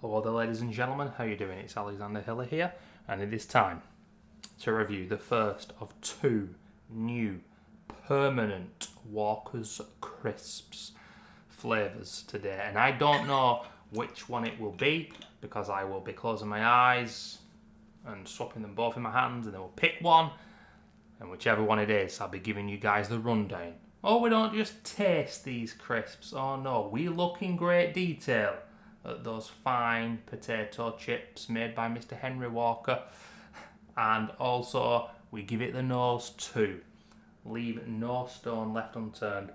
Hello there, ladies and gentlemen, how you doing? It's Alexander Hiller here, and it is time to review the first of two new permanent Walker's Crisps flavours today. And I don't know which one it will be, because I will be closing my eyes and swapping them both in my hands, and then we'll pick one, and whichever one it is, I'll be giving you guys the rundown. Oh, we don't just taste these crisps, oh no, we look in great detail at those fine potato chips made by Mr. Henry Walker, and also we give it the nose too. Leave no stone left unturned.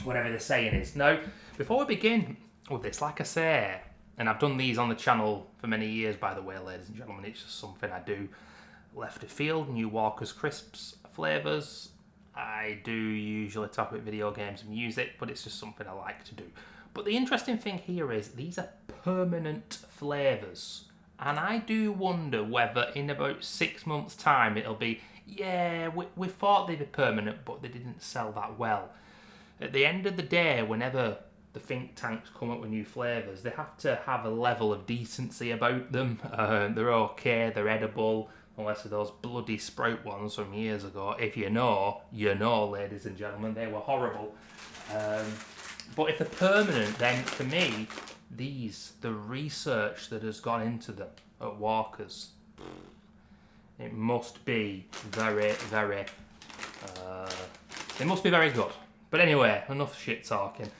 Whatever the saying is. Now, before we begin with this, like I say, and I've done these on the channel for many years, by the way, ladies and gentlemen, it's just something I do left of field, new Walker's Crisps flavours. I do usually talk about video games and music, but it's just something I like to do. But the interesting thing here is these are permanent flavours. And I do wonder whether in about 6 months' time it'll be, yeah, we thought they'd be permanent, but they didn't sell that well. At the end of the day, whenever the think tanks come up with new flavours, they have to have a level of decency about them. They're okay, they're edible, unless they're those bloody Sprout ones from years ago. If you know, ladies and gentlemen, they were horrible. But if they're permanent, then for me, the research that has gone into them at Walker's, it must be very, very, it must be very good. But anyway, enough shit talking.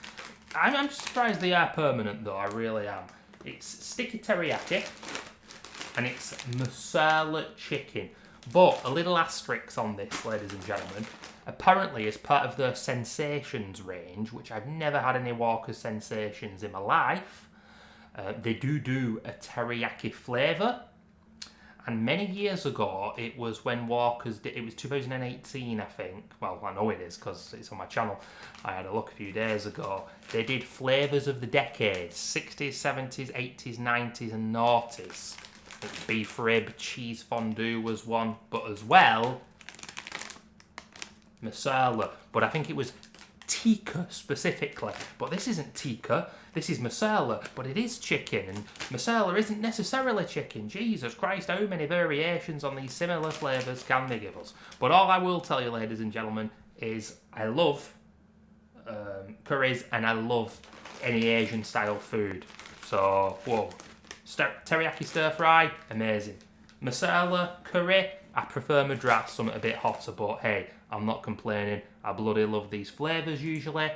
I'm surprised they are permanent though, I really am. It's Sticky Teriyaki, and it's Masala Chicken. But a little asterisk on this, ladies and gentlemen. Apparently, as part of their Sensations range, which I've never had any Walker's Sensations in my life, they do a teriyaki flavour. And many years ago, it was when Walker's did, it was 2018, I think. Well, I know it is because it's on my channel. I had a look a few days ago. They did flavours of the decades, 60s, 70s, 80s, 90s and noughties. I think beef rib, cheese fondue was one, but as well, masala. But I think it was tikka specifically. But this isn't tikka, this is masala, but it is chicken, and masala isn't necessarily chicken. Jesus Christ, how many variations on these similar flavours can they give us? But all I will tell you, ladies and gentlemen, is I love curries, and I love any Asian style food. So, whoa. Teriyaki stir fry, amazing. Masala, curry, I prefer Madras, something a bit hotter, but hey, I'm not complaining. I bloody love these flavours usually.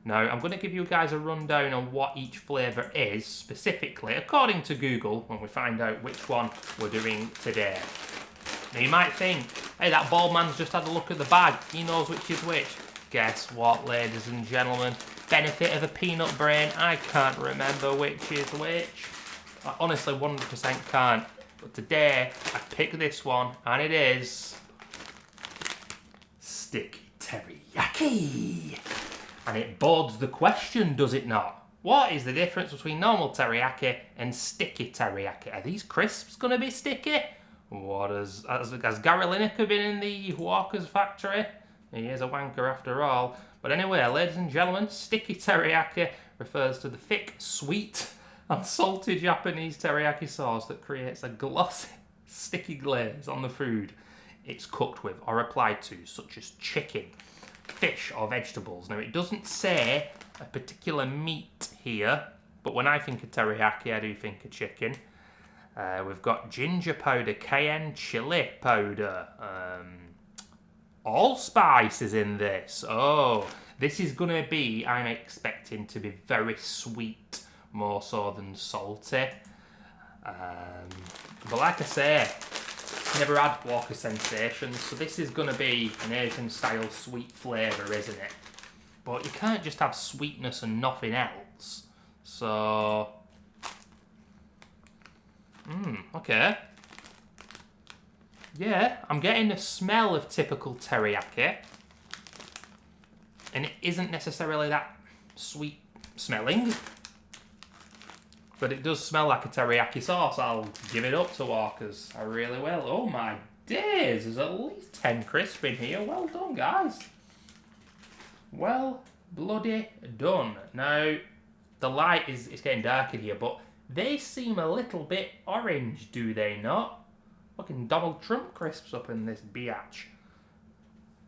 Now, I'm going to give you guys a rundown on what each flavour is, specifically, according to Google, when we find out which one we're doing today. Now, you might think, hey, that bald man's just had a look at the bag. He knows which is which. Guess what, ladies and gentlemen? Benefit of a peanut brain, I can't remember which is which. I honestly 100% can't. But today, I picked this one, and it is Sticky Teriyaki. And it bodes the question, does it not? What is the difference between normal teriyaki and sticky teriyaki? Are these crisps going to be sticky? What has Gary Lineker been in the Walker's factory? He is a wanker after all. But anyway, ladies and gentlemen, sticky teriyaki refers to the thick, sweet and salty Japanese teriyaki sauce that creates a glossy, sticky glaze on the food it's cooked with or applied to, such as chicken, fish or vegetables. Now, it doesn't say a particular meat here, but when I think of teriyaki, I do think of chicken. We've got ginger powder, cayenne chili powder, allspice is in this. Oh, this is going to be, I'm expecting to be very sweet, more so than salty. But like I say, never had Walker Sensations, so this is going to be an Asian style sweet flavour, isn't it? But you can't just have sweetness and nothing else. So, okay. Yeah, I'm getting the smell of typical teriyaki, and it isn't necessarily that sweet smelling, but it does smell like a teriyaki sauce. I'll give it up to Walker's. I really will. Oh my days, there's at least 10 crisps in here. Well done, guys. Well bloody done. Now, the light is getting dark in here, but they seem a little bit orange, do they not? Fucking Donald Trump crisps up in this biatch.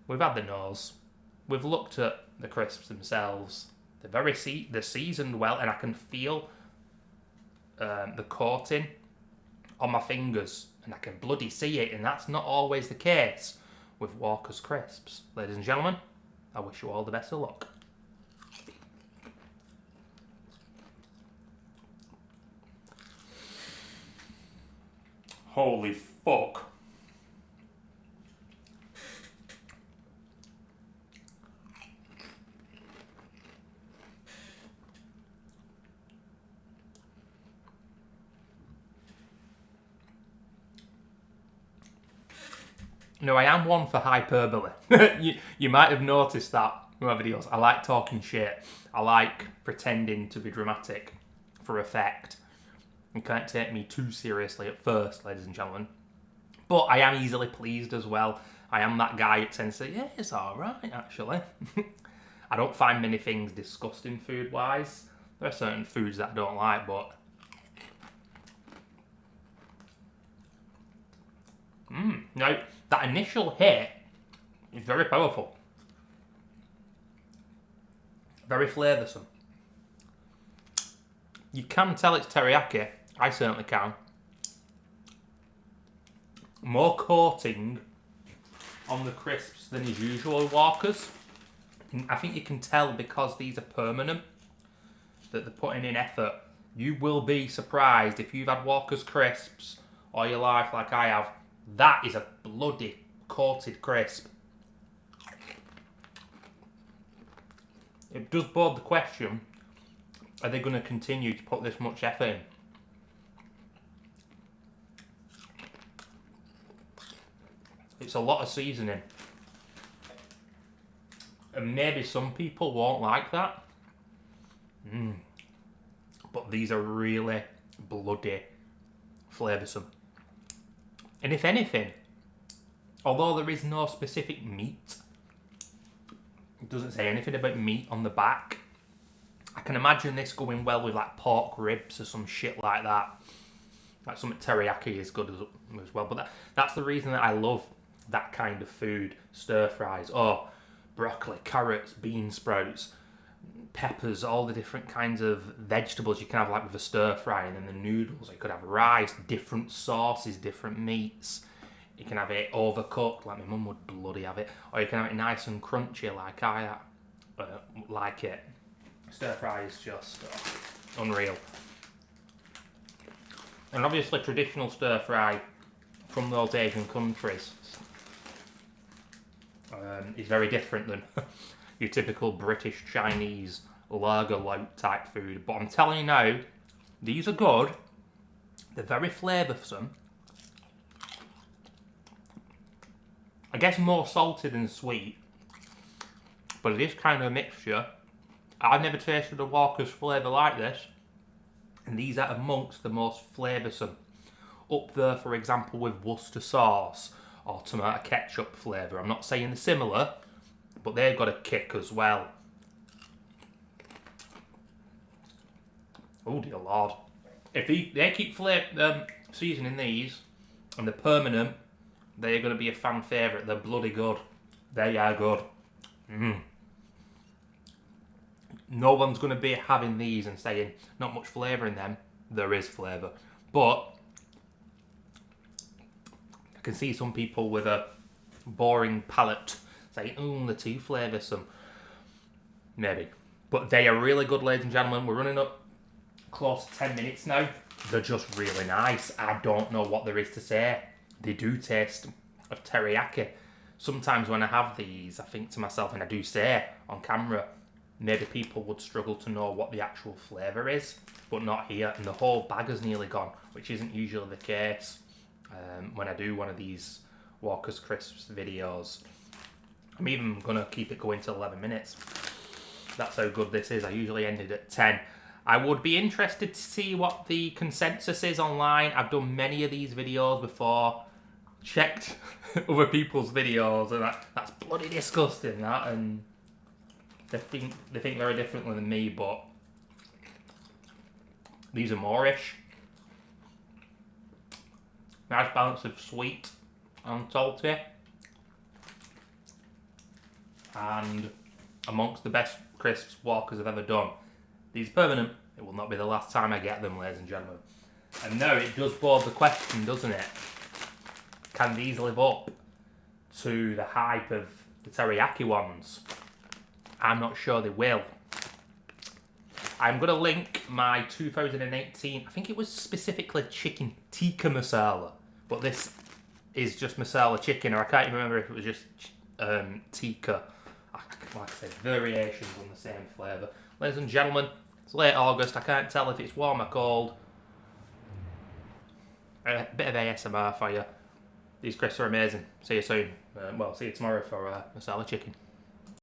We've had the nose. We've looked at the crisps themselves. They're they're seasoned well, and I can feel the coating on my fingers, and I can bloody see it, and that's not always the case with Walker's crisps. Ladies and gentlemen, I wish you all the best of luck. Holy fuck. No, I am one for hyperbole. you might have noticed that in my videos. I like talking shit. I like pretending to be dramatic for effect. You can't take me too seriously at first, ladies and gentlemen. But I am easily pleased as well. I am that guy who tends to say, yeah, it's alright, actually. I don't find many things disgusting food-wise. There are certain foods that I don't like, but... No, that initial hit is very powerful. Very flavoursome. You can tell it's teriyaki. I certainly can. More coating on the crisps than is usual with Walkers. I think you can tell because these are permanent that they're putting in effort. You will be surprised if you've had Walker's crisps all your life like I have. That is a bloody coated crisp. It does bode the question, are they going to continue to put this much effort in? It's a lot of seasoning. And maybe some people won't like that. But these are really bloody flavoursome. And if anything, although there is no specific meat, it doesn't say anything about meat on the back, I can imagine this going well with like pork ribs or some shit like that. Like some teriyaki is good as well. But that's the reason that I love that kind of food. Stir fries. Oh, broccoli, carrots, bean sprouts, peppers, all the different kinds of vegetables you can have like with a stir fry, and then the noodles. You could have rice, different sauces, different meats. You can have it overcooked, like my mum would bloody have it, or you can have it nice and crunchy, like I like it. Stir fry is just unreal. And obviously, traditional stir fry from those Asian countries is very different than your typical British, Chinese, lager-like type food. But I'm telling you now, these are good. They're very flavoursome. I guess more salty than sweet, but it is kind of a mixture. I've never tasted a Walker's flavour like this, and these are amongst the most flavoursome. Up there, for example, with Worcester sauce or tomato ketchup flavour. I'm not saying they're similar, but they've got a kick as well. Oh dear Lord. If they keep seasoning these, and they're permanent, they're going to be a fan favourite. They're bloody good. They are good. No one's going to be having these and saying, not much flavour in them. There is flavour. But I can see some people with a boring palate saying, oh, they're too flavoursome. Maybe. But they are really good, ladies and gentlemen. We're running up close to 10 minutes now. They're just really nice. I don't know what there is to say. They do taste of teriyaki. Sometimes when I have these, I think to myself, and I do say on camera, maybe people would struggle to know what the actual flavour is, but not here. And the whole bag is nearly gone, which isn't usually the case when I do one of these Walker's Crisps videos. I'm even going to keep it going till 11 minutes. That's how good this is. I usually ended at 10. I would be interested to see what the consensus is online. I've done many of these videos before, checked other people's videos, and that's bloody disgusting, that, and they think very differently than me, but These are moreish. Nice balance of sweet and salty. And amongst the best crisps Walkers have ever done. These are permanent. It will not be the last time I get them, ladies and gentlemen. And now it does bore the question, doesn't it? Can these live up to the hype of the teriyaki ones? I'm not sure they will. I'm going to link my 2018, I think it was specifically chicken tikka masala, but this is just masala chicken, or I can't even remember if it was just tikka. Like I said, variations on the same flavour. Ladies and gentlemen, it's late August, I can't tell if it's warm or cold. A bit of ASMR for you. These crisps are amazing. See you soon. See you tomorrow for masala chicken.